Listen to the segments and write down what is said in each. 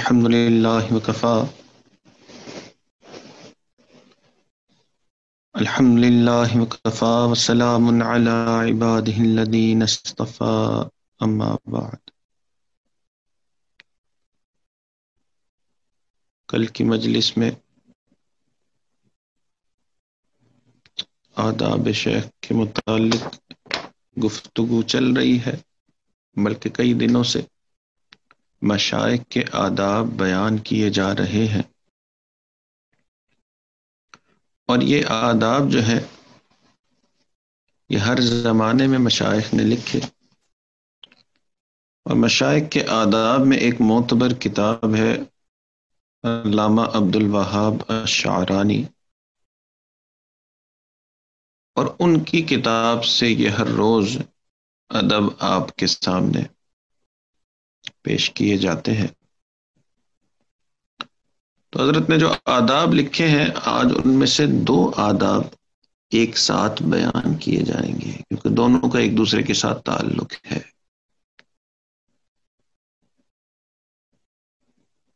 الحمد لله وكفى الحمد لله وكفى وسلام على عباده الذين اصطفى اما بعد۔ کل کی مجلس میں آداب شیخ کے متعلق گفتگو چل رہی ہے، بلکہ کئی دنوں سے مشائخ کے آداب بیان کیے جا رہے ہیں، اور یہ آداب جو ہے یہ ہر زمانے میں مشائخ نے لکھے، اور مشائخ کے آداب میں ایک معتبر کتاب ہے علامہ عبد الوہاب الشعرانی، اور ان کی کتاب سے یہ ہر روز ادب آپ کے سامنے پیش کیے جاتے ہیں۔ تو حضرت نے جو آداب لکھے ہیں، آج ان میں سے 2 آداب ایک ساتھ بیان کیے جائیں گے، کیونکہ دونوں کا ایک دوسرے کے ساتھ تعلق ہے۔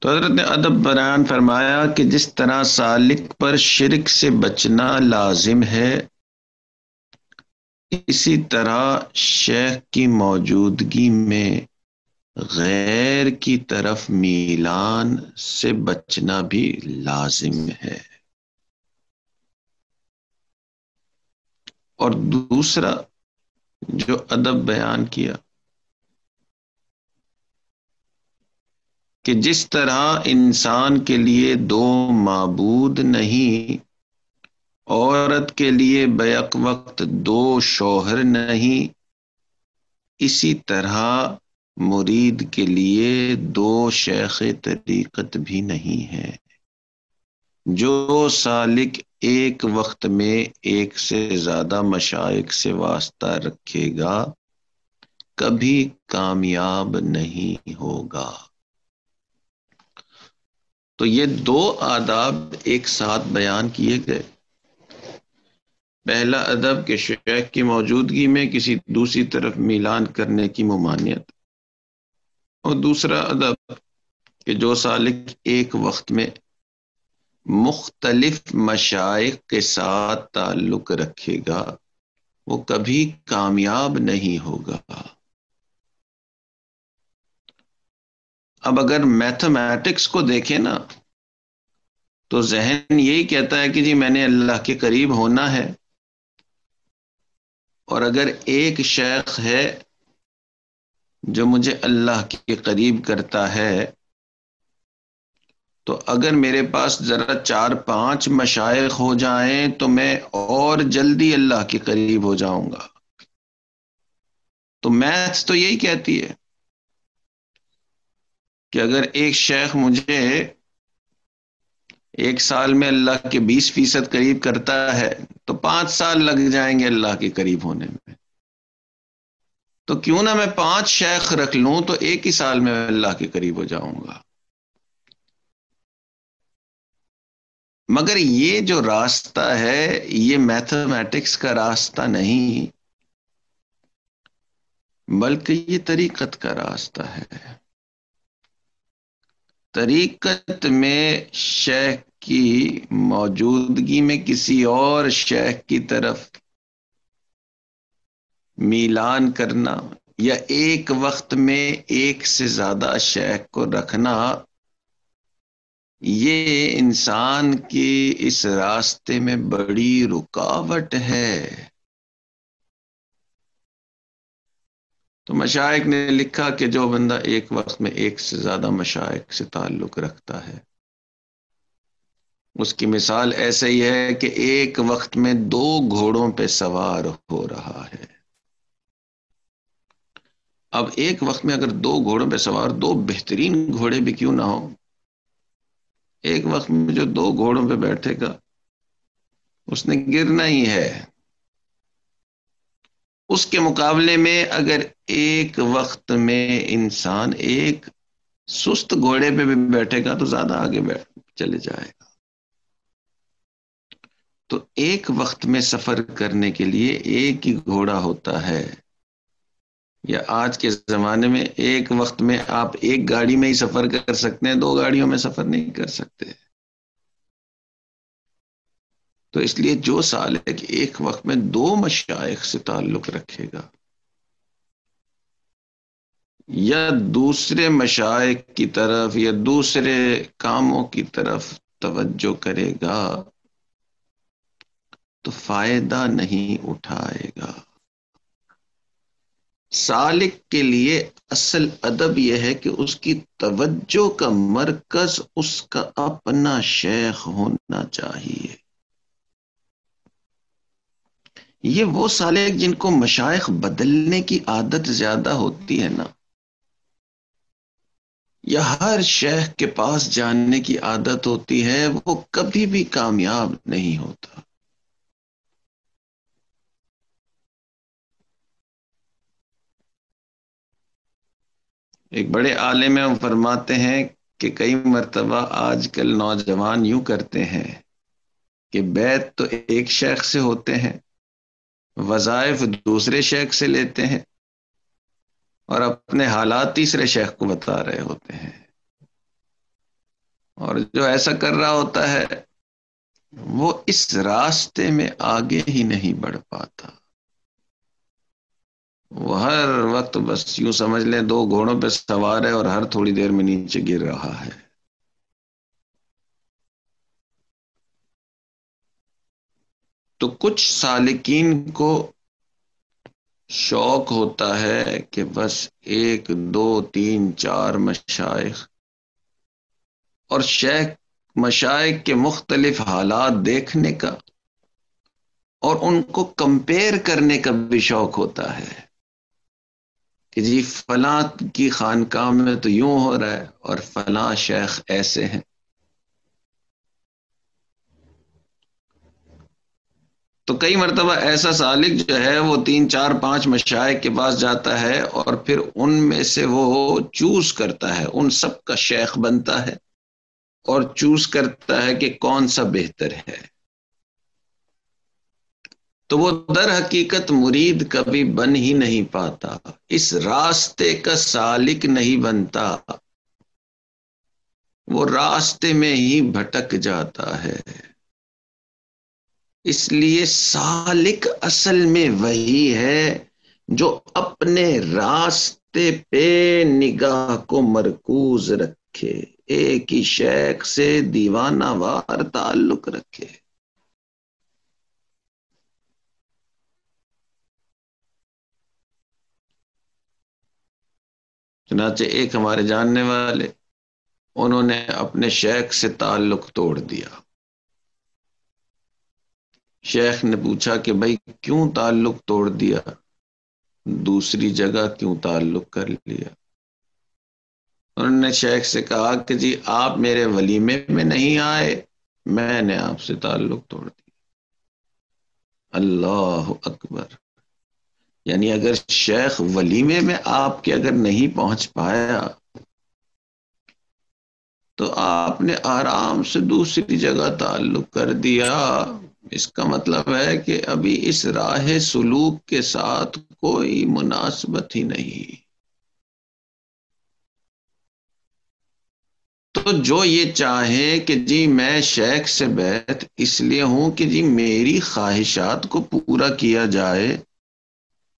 تو حضرت نے ادب بیان فرمایا کہ جس طرح سالک پر شرک سے بچنا لازم ہے، اسی طرح شیخ کی موجودگی میں غیر کی طرف میلان سے بچنا بھی لازم ہے۔ اور دوسرا جو ادب بیان کیا کہ جس طرح انسان کے لیے 2 معبود نہیں، عورت کے لیے بیک وقت 2 شوہر نہیں، اسی طرح مرید کے لیے 2 شیخ طریقت بھی نہیں ہے۔ جو سالک ایک وقت میں ایک سے زیادہ مشائخ سے واسطہ رکھے گا کبھی کامیاب نہیں ہوگا۔ تو یہ 2 آداب ایک ساتھ بیان کیے گئے۔ پہلا ادب کہ شیخ کی موجودگی میں کسی دوسری طرف میلان کرنے کی ممانعت، اور دوسرا ادب کہ جو سالک ایک وقت میں مختلف مشائخ کے ساتھ تعلق رکھے گا وہ کبھی کامیاب نہیں ہوگا۔ اب اگر میتھمیٹکس کو دیکھیں نا تو ذہن یہی کہتا ہے کہ جی میں نے اللہ کے قریب ہونا ہے، اور اگر ایک شیخ ہے جو مجھے اللہ کے قریب کرتا ہے تو اگر میرے پاس ذرا 4-5 مشائخ ہو جائیں تو میں اور جلدی اللہ کے قریب ہو جاؤں گا۔ تو میتھس تو یہی کہتی ہے کہ اگر ایک شیخ مجھے 1 سال میں اللہ کے 20% قریب کرتا ہے تو 5 سال لگ جائیں گے اللہ کے قریب ہونے میں، تو کیوں نہ میں 5 شیخ رکھ لوں تو 1 ہی سال میں اللہ کے قریب ہو جاؤں گا۔ مگر یہ جو راستہ ہے یہ میتھمیٹکس کا راستہ نہیں، بلکہ یہ طریقت کا راستہ ہے۔ طریقت میں شیخ کی موجودگی میں کسی اور شیخ کی طرف میلان کرنا یا ایک وقت میں ایک سے زیادہ شیخ کو رکھنا، یہ انسان کی اس راستے میں بڑی رکاوٹ ہے۔ تو مشائخ نے لکھا کہ جو بندہ ایک وقت میں ایک سے زیادہ مشائخ سے تعلق رکھتا ہے اس کی مثال ایسے ہی ہے کہ ایک وقت میں 2 گھوڑوں پہ سوار ہو رہا ہے۔ اب ایک وقت میں اگر 2 گھوڑوں پہ سوار 2 بہترین گھوڑے بھی کیوں نہ ہو، ایک وقت میں جو 2 گھوڑوں پہ بیٹھے گا اس نے گرنا ہی ہے۔ اس کے مقابلے میں اگر ایک وقت میں انسان ایک سست گھوڑے پہ بھی بیٹھے گا تو زیادہ آگے چلے جائے گا۔ تو ایک وقت میں سفر کرنے کے لیے ایک ہی گھوڑا ہوتا ہے، یا آج کے زمانے میں ایک وقت میں آپ ایک گاڑی میں ہی سفر کر سکتے ہیں، دو گاڑیوں میں سفر نہیں کر سکتے. تو اس لیے جو سالک ایک وقت میں دو مشائخ سے تعلق رکھے گا یا دوسرے مشائخ کی طرف یا دوسرے کاموں کی طرف توجہ کرے گا تو فائدہ نہیں اٹھائے گا. سالک کے لیے اصل ادب یہ ہے کہ اس کی توجہ کا مرکز اس کا اپنا شیخ ہونا چاہیے. یہ وہ سالک جن کو مشائخ بدلنے کی عادت زیادہ ہوتی ہے نا، یا ہر شیخ کے پاس جاننے کی عادت ہوتی ہے، وہ کبھی بھی کامیاب نہیں ہوتا. ایک بڑے عالم ہیں، وہ فرماتے ہیں کہ کئی مرتبہ آج کل نوجوان یوں کرتے ہیں کہ بیعت تو ایک شیخ سے ہوتے ہیں، وظائف دوسرے شیخ سے لیتے ہیں، اور اپنے حالات تیسرے شیخ کو بتا رہے ہوتے ہیں. اور جو ایسا کر رہا ہوتا ہے وہ اس راستے میں آگے ہی نہیں بڑھ پاتا. وہ ہر وقت بس یوں سمجھ لیں دو گھوڑوں پہ سوار ہے اور ہر تھوڑی دیر میں نیچے گر رہا ہے. تو کچھ سالکین کو شوق ہوتا ہے کہ بس ایک دو تین چار مشائخ اور شیخ مشائخ کے مختلف حالات دیکھنے کا اور ان کو کمپیر کرنے کا بھی شوق ہوتا ہے کہ جی فلاں کی خانقاہ میں تو یوں ہو رہا ہے اور فلاں شیخ ایسے ہیں. تو کئی مرتبہ ایسا سالک جو ہے وہ تین چار پانچ مشائخ کے پاس جاتا ہے اور پھر ان میں سے وہ چوز کرتا ہے، ان سب کا شیخ بنتا ہے اور چوز کرتا ہے کہ کون سا بہتر ہے. تو وہ در حقیقت مرید کبھی بن ہی نہیں پاتا، اس راستے کا سالک نہیں بنتا، وہ راستے میں ہی بھٹک جاتا ہے. اس لیے سالک اصل میں وہی ہے جو اپنے راستے پہ نگاہ کو مرکوز رکھے، ایک ہی شیخ سے دیوانہ وار تعلق رکھے. چنانچہ ایک ہمارے جاننے والے، انہوں نے اپنے شیخ سے تعلق توڑ دیا. شیخ نے پوچھا کہ بھائی کیوں تعلق توڑ دیا، دوسری جگہ کیوں تعلق کر لیا؟ انہوں نے شیخ سے کہا کہ جی آپ میرے ولیمے میں نہیں آئے، میں نے آپ سے تعلق توڑ دیا. اللہ اکبر! یعنی اگر شیخ ولیمے میں آپ کے اگر نہیں پہنچ پایا تو آپ نے آرام سے دوسری جگہ تعلق کر دیا. اس کا مطلب ہے کہ ابھی اس راہ سلوک کے ساتھ کوئی مناسبت ہی نہیں. تو جو یہ چاہے کہ جی میں شیخ سے بیعت اس لیے ہوں کہ جی میری خواہشات کو پورا کیا جائے،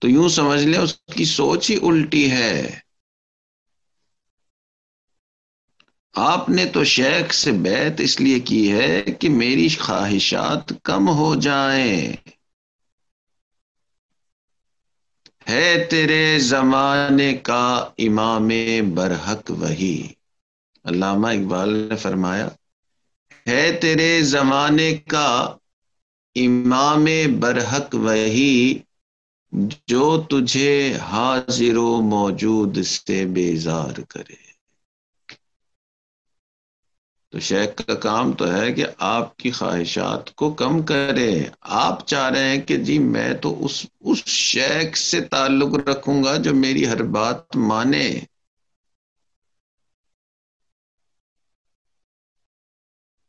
تو یوں سمجھ لیں اس کی سوچ ہی الٹی ہے. آپ نے تو شیخ سے بیعت اس لیے کی ہے کہ میری خواہشات کم ہو جائیں. ہے تیرے زمانے کا امام برحق وہی. علامہ اقبال نے فرمایا ہے تیرے زمانے کا امام برحق وہی، جو تجھے حاضر و موجود سے بیزار کرے. تو شیخ کا کام تو ہے کہ آپ کی خواہشات کو کم کرے. آپ چاہ رہے ہیں کہ جی میں تو اس شیخ سے تعلق رکھوں گا جو میری ہر بات مانے.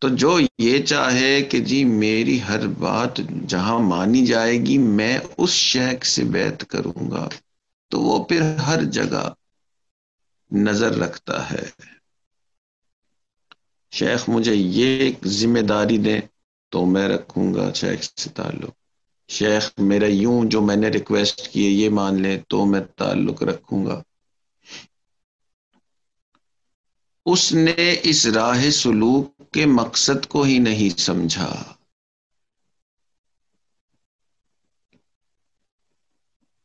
تو جو یہ چاہے کہ جی میری ہر بات جہاں مانی جائے گی میں اس شیخ سے بیعت کروں گا، تو وہ پھر ہر جگہ نظر رکھتا ہے. شیخ مجھے یہ ایک ذمہ داری دیں تو میں رکھوں گا شیخ سے تعلق. شیخ میرا یوں جو میں نے ریکویسٹ کی یہ مان لیں تو میں تعلق رکھوں گا. اس نے اس راہ سلوک کے مقصد کو ہی نہیں سمجھا.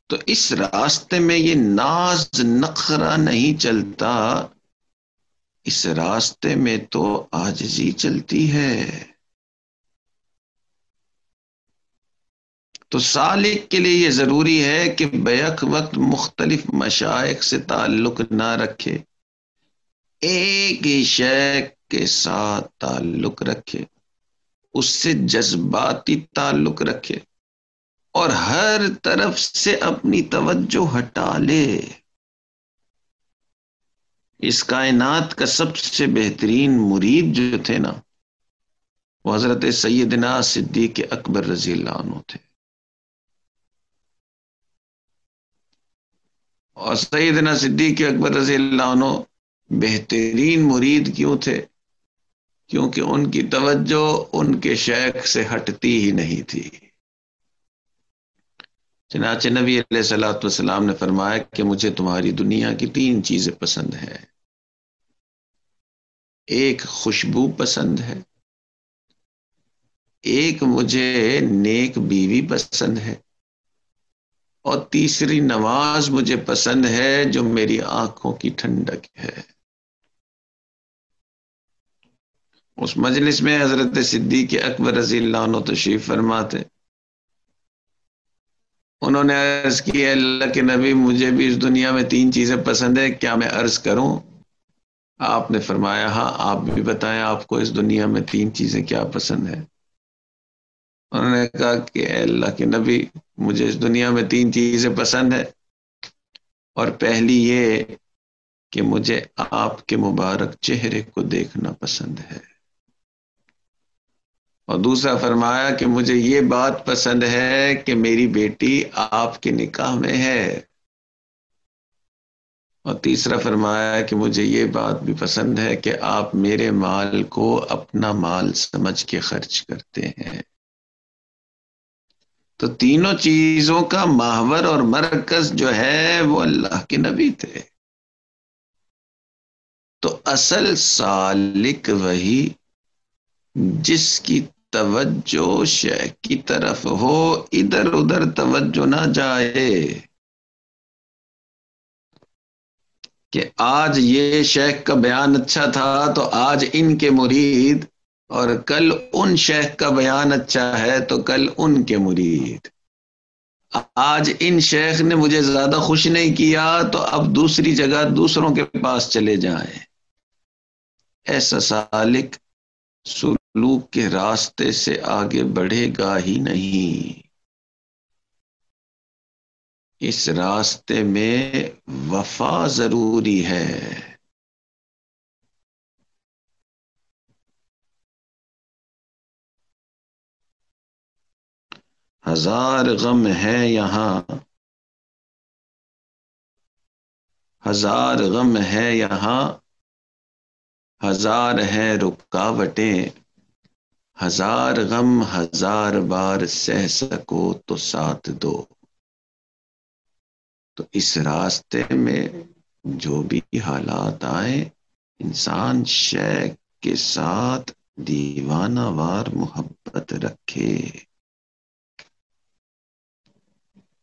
تو اس راستے میں یہ ناز نخرہ نہیں چلتا، اس راستے میں تو عاجزی چلتی ہے. تو سالک کے لیے یہ ضروری ہے کہ بیک وقت مختلف مشائخ سے تعلق نہ رکھے، ایک ہی شیخ کے ساتھ تعلق رکھے، اس سے جذباتی تعلق رکھے اور ہر طرف سے اپنی توجہ ہٹا لے. اس کائنات کا سب سے بہترین مرید جو تھے نا، وہ حضرت سیدنا صدیق اکبر رضی اللہ عنہ تھے. اور سیدنا صدیق اکبر رضی اللہ عنہ بہترین مرید کیوں تھے؟ کیونکہ ان کی توجہ ان کے شیخ سے ہٹتی ہی نہیں تھی. چنانچہ نبی علیہ الصلوۃ والسلام نے فرمایا کہ مجھے تمہاری دنیا کی 3 چیزیں پسند ہیں. ایک خوشبو پسند ہے، ایک مجھے نیک بیوی پسند ہے، اور تیسری نماز مجھے پسند ہے جو میری آنکھوں کی ٹھنڈک ہے. اس مجلس میں حضرت صدیق اکبر رضی اللہ عنہ تشریف فرما تھے. انہوں نے عرض کی ہے اللہ کے نبی مجھے بھی اس دنیا میں 3 چیزیں پسند ہے، کیا میں عرض کروں؟ آپ نے فرمایا ہاں آپ بھی بتائیں آپ کو اس دنیا میں 3 چیزیں کیا پسند ہے. انہوں نے کہا کہ اے اللہ کے نبی مجھے اس دنیا میں 3 چیزیں پسند ہے، اور پہلی یہ کہ مجھے آپ کے مبارک چہرے کو دیکھنا پسند ہے، اور دوسرا فرمایا کہ مجھے یہ بات پسند ہے کہ میری بیٹی آپ کے نکاح میں ہے، اور تیسرا فرمایا کہ مجھے یہ بات بھی پسند ہے کہ آپ میرے مال کو اپنا مال سمجھ کے خرچ کرتے ہیں. تو تینوں چیزوں کا محور اور مرکز جو ہے وہ اللہ کے نبی تھے. تو اصل سالک وہی جس کی توجہ شیخ کی طرف ہو، ادھر ادھر توجہ نہ جائے کہ آج یہ شیخ کا بیان اچھا تھا تو آج ان کے مرید، اور کل ان شیخ کا بیان اچھا ہے تو کل ان کے مرید. آج ان شیخ نے مجھے زیادہ خوش نہیں کیا تو اب دوسری جگہ دوسروں کے پاس چلے جائیں. ایسا سالک سلوک کے راستے سے آگے بڑھے گا ہی نہیں. اس راستے میں وفا ضروری ہے. ہزار غم ہے یہاں، ہزار غم ہے یہاں، ہزار ہیں رکاوٹیں، ہزار غم ہزار بار سہ سکو تو ساتھ دو. تو اس راستے میں جو بھی حالات آئیں انسان شیخ کے ساتھ دیوانہ وار محبت رکھے.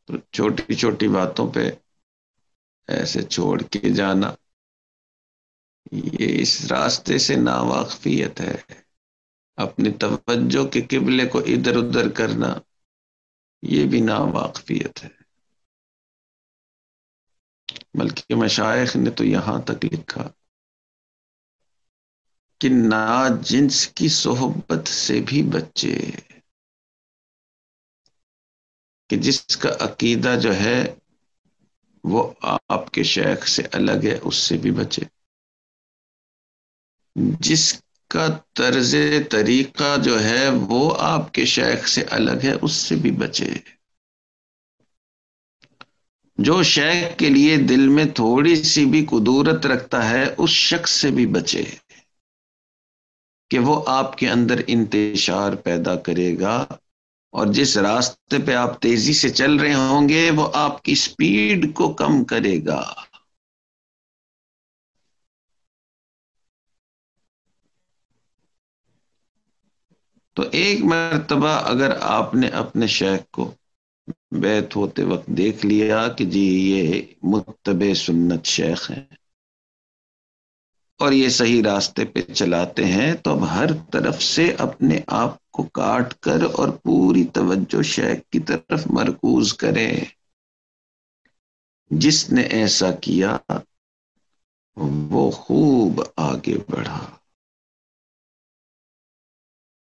تو چھوٹی چھوٹی باتوں پہ ایسے چھوڑ کے جانا یہ اس راستے سے ناواقفیت ہے. اپنی توجہ کے قبلے کو ادھر ادھر کرنا یہ بھی ناواقفیت ہے. بلکہ مشائخ نے تو یہاں تک لکھا کہ ناجنس کی صحبت سے بھی بچے، کہ جس کا عقیدہ جو ہے وہ آپ کے شیخ سے الگ ہے اس سے بھی بچے، جس کا طرز طریقہ جو ہے وہ آپ کے شیخ سے الگ ہے اس سے بھی بچے. جو شیخ کے لیے دل میں تھوڑی سی بھی قدورت رکھتا ہے اس شخص سے بھی بچے کہ وہ آپ کے اندر انتشار پیدا کرے گا، اور جس راستے پہ آپ تیزی سے چل رہے ہوں گے وہ آپ کی سپیڈ کو کم کرے گا۔ تو ایک مرتبہ اگر آپ نے اپنے شیخ کو بیعت ہوتے وقت دیکھ لیا کہ جی یہ متبع سنت شیخ ہیں اور یہ صحیح راستے پہ چلاتے ہیں، تو اب ہر طرف سے اپنے آپ کو کاٹ کر اور پوری توجہ شیخ کی طرف مرکوز کرے۔ جس نے ایسا کیا وہ خوب آگے بڑھا،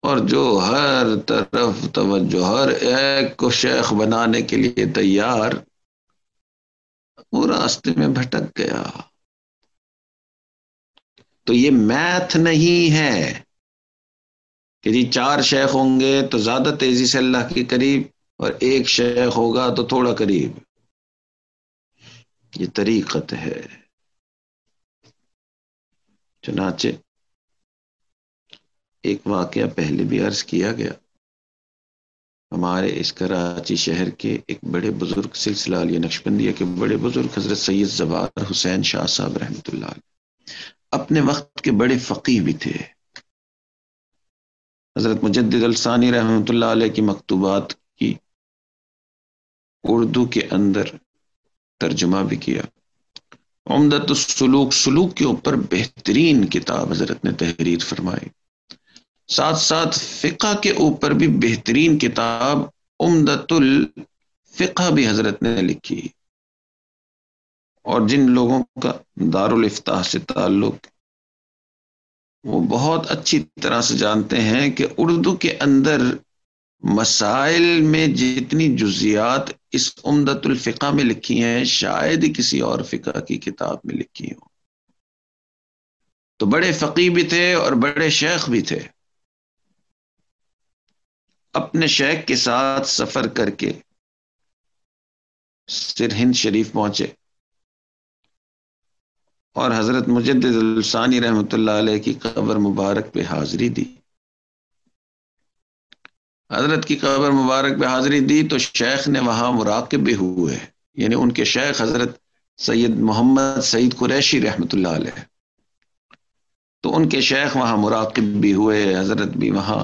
اور جو ہر طرف توجہ، ہر ایک کو شیخ بنانے کے لیے تیار، وہ راستے میں بھٹک گیا۔ تو یہ میتھ نہیں ہے کہ جی 4 شیخ ہوں گے تو زیادہ تیزی سے اللہ کے قریب، اور ایک شیخ ہوگا تو تھوڑا قریب۔ یہ طریقت ہے۔ چنانچہ ایک واقعہ پہلے بھی عرض کیا گیا، ہمارے اس کراچی شہر کے ایک بڑے بزرگ، سلسلہ علیہ نقشبندیہ کے بڑے بزرگ حضرت سید زوار حسین شاہ صاحب رحمۃ اللہ علیہ، اپنے وقت کے بڑے فقیہ بھی تھے۔ حضرت مجدد الثانی رحمۃ اللہ علیہ کی مکتوبات کی اردو کے اندر ترجمہ بھی کیا۔ عمدۃ السلوک، سلوک کے اوپر بہترین کتاب حضرت نے تحریر فرمائی، ساتھ ساتھ فقہ کے اوپر بھی بہترین کتاب عمدۃ الفقہ بھی حضرت نے لکھی۔ اور جن لوگوں کا دارالافتاح سے تعلق، وہ بہت اچھی طرح سے جانتے ہیں کہ اردو کے اندر مسائل میں جتنی جزیات اس عمدۃ الفقہ میں لکھی ہیں شاید ہی کسی اور فقہ کی کتاب میں لکھی ہوں۔ تو بڑے فقیہ بھی تھے اور بڑے شیخ بھی تھے۔ اپنے شیخ کے ساتھ سفر کر کے سرہند شریف پہنچے اور حضرت مجدد الثانی رحمۃ اللہ علیہ کی قبر مبارک پہ حاضری دی۔ حضرت کی قبر مبارک پہ حاضری دی تو شیخ نے وہاں مراقب بھی ہوئے، یعنی ان کے شیخ حضرت سید محمد سعید قریشی رحمۃ اللہ علیہ، تو ان کے شیخ وہاں مراقب بھی ہوئے، حضرت بھی وہاں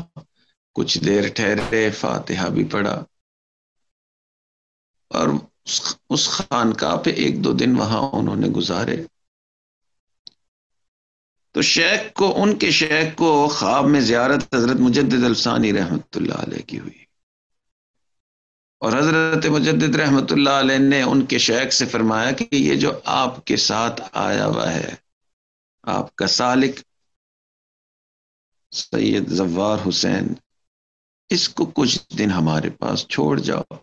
کچھ دیر ٹھہرے، فاتحہ بھی پڑھا، اور اس خانقاہ پہ 1-2 دن وہاں انہوں نے گزارے۔ تو شیخ کو، ان کے شیخ کو خواب میں زیارت حضرت مجدد الثانی رحمۃ اللہ علیہ کی ہوئی، اور حضرت مجدد رحمۃ اللہ علیہ نے ان کے شیخ سے فرمایا کہ یہ جو آپ کے ساتھ آیا ہوا ہے آپ کا سالک سید زوار حسین، اس کو کچھ دن ہمارے پاس چھوڑ جاؤ۔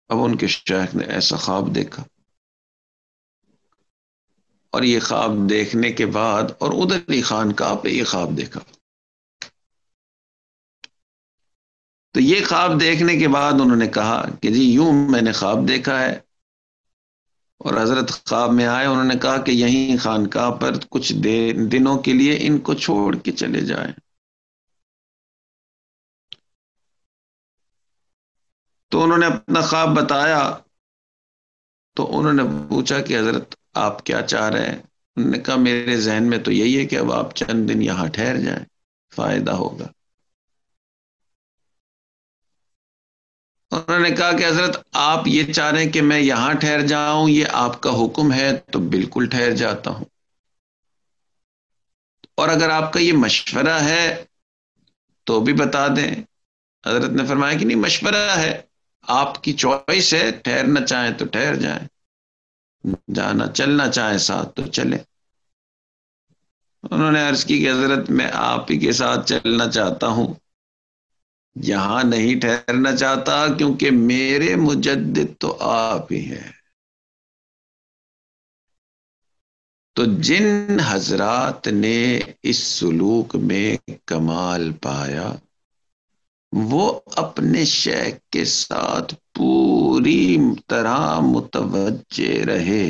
اب ان کے شیخ نے ایسا خواب دیکھا، اور یہ خواب دیکھنے کے بعد، اور ادھر ہی خانقاہ پہ یہ خواب دیکھا، تو یہ خواب دیکھنے کے بعد انہوں نے کہا کہ جی یوں میں نے خواب دیکھا ہے، اور حضرت خواب میں آئے، انہوں نے کہا کہ یہیں خانقاہ پر کچھ دنوں کے لیے ان کو چھوڑ کے چلے جائیں۔ تو انہوں نے اپنا خواب بتایا، تو انہوں نے پوچھا کہ حضرت آپ کیا چاہ رہے ہیں؟ انہوں نے کہا میرے ذہن میں تو یہی ہے کہ اب آپ چند دن یہاں ٹھہر جائیں، فائدہ ہوگا۔ انہوں نے کہا کہ حضرت آپ یہ چاہ رہے ہیں کہ میں یہاں ٹھہر جاؤں، یہ آپ کا حکم ہے تو بالکل ٹھہر جاتا ہوں، اور اگر آپ کا یہ مشورہ ہے تو بھی بتا دیں۔ حضرت نے فرمایا کہ نہیں، مشورہ ہے، آپ کی چوائس ہے، ٹھہرنا چاہیں تو ٹھہر جائیں، جانا چلنا چاہیں ساتھ تو چلیں۔ انہوں نے عرض کی کہ حضرت میں آپ ہی کے ساتھ چلنا چاہتا ہوں، یہاں نہیں ٹھہرنا چاہتا، کیونکہ میرے مجدد تو آپ ہی ہیں۔ تو جن حضرات نے اس سلوک میں کمال پایا وہ اپنے شیخ کے ساتھ پوری طرح متوجہ رہے.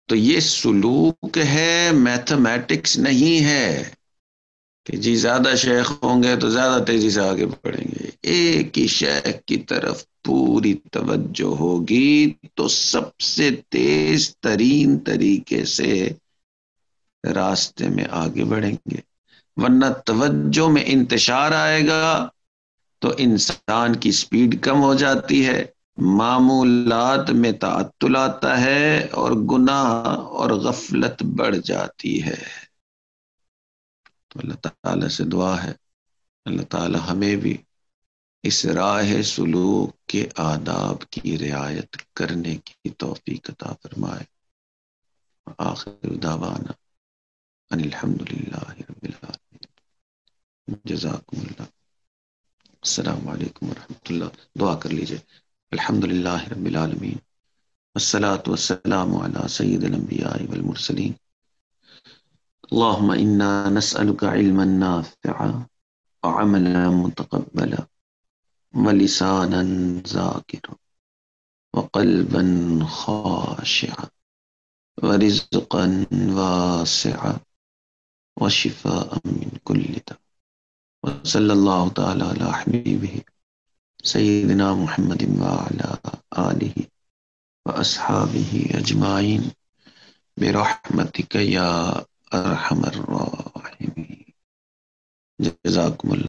تو یہ سلوک ہے، میتھمیٹکس نہیں ہے کہ جی زیادہ شیخ ہوں گے تو زیادہ تیزی سے آگے بڑھیں گے. ایک ہی شیخ کی طرف پوری توجہ ہوگی تو سب سے تیز ترین طریقے سے راستے میں آگے بڑھیں گے. ورنہ توجہ میں انتشار آئے گا تو انسان کی سپیڈ کم ہو جاتی ہے، معمولات میں تعطل آتا ہے اور گناہ اور غفلت بڑھ جاتی ہے. تو اللہ تعالیٰ سے دعا ہے اللہ تعالیٰ ہمیں بھی اس راہ سلوک کے آداب کی رعایت کرنے کی توفیق عطا فرمائے. آخر دعوانا ان الحمدللہ رب العالمین. جزاکم اللہ. السلام علیکم ورحمۃ اللہ. دعا کر لیجئے. الحمدللہ رب العالمین والصلاة والسلام علی سید الانبیاء والمرسلین. اللهم انا نسألك علما نافعا وعملا متقبلا ولسانا ذاكرا وقلبا خاشعا ورزقا واسعا وشفاء من كل داء. وصلى الله تعالى على حبيبه سيدنا محمد وعلى آله وأصحابه أجمعين برحمتك يا أرحم الراحمين. جزاكم الله.